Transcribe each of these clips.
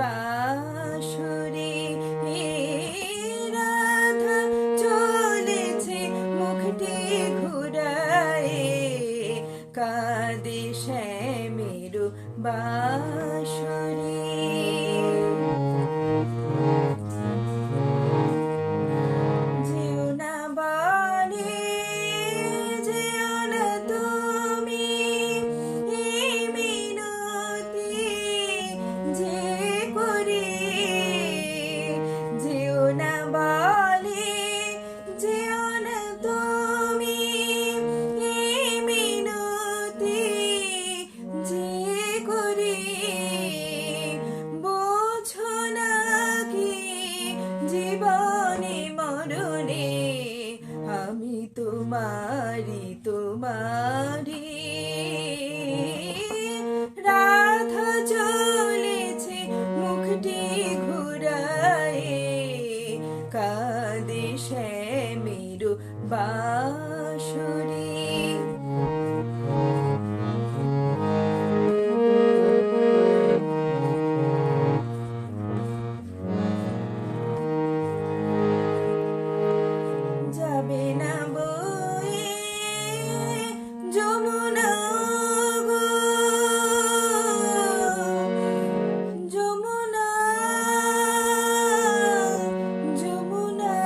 বাঁশরি রাধা চলেছে মুখটি ঘুরায়ে কাঁদে শ্যামের বাঁশরি যেও না বনে যেও না তুমি এই মিনতি যে করি যেও না বনে যেও না তুমি এই মিনতি যে করি বোঝো না কি জীবনে মরণে আমি তোমারি রাধা চলেছে মুখটি ঘুরায়ে কাঁদে শ্যামের বাঁশরি যাবে না বয়ে যমুনা গো যমুনা যমুনা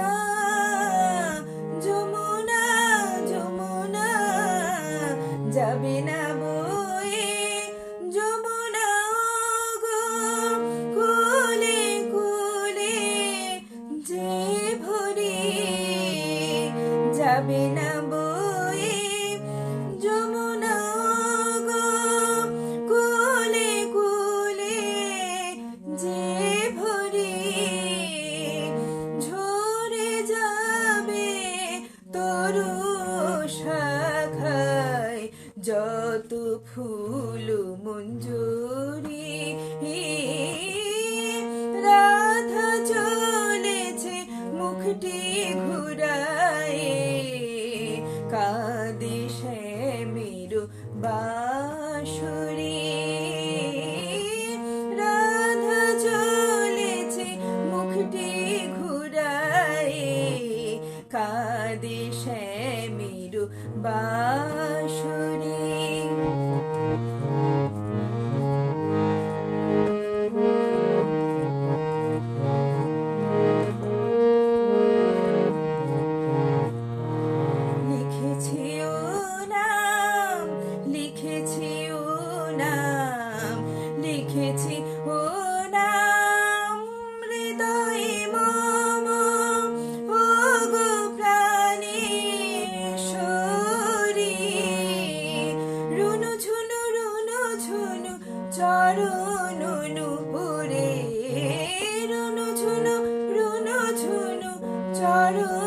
যমুনা যমুনা যাবে না বয়ে যমুনা গো কুলে কুলে যে ভরি যাবে না বয়ে যমুনা গো কুলে কুলে যে ভরি ঝরে যাবে তরু শাখায় যত ফুল মঞ্জুরি রাধা চলেছে মুখটি ঘুরায়ে কাঁদে শ্যামের বাঁশরি রাধা চলেছে মুখটি ঘুরায়ে কাঁদে শ্যামের বাঁশরি লিখেছি ও নাম হৃদয়ে মম ও গো প্রাণেশ্বরী রুনু ঝুনু চরণ নুপুরে রুনু ঝুনু চরণ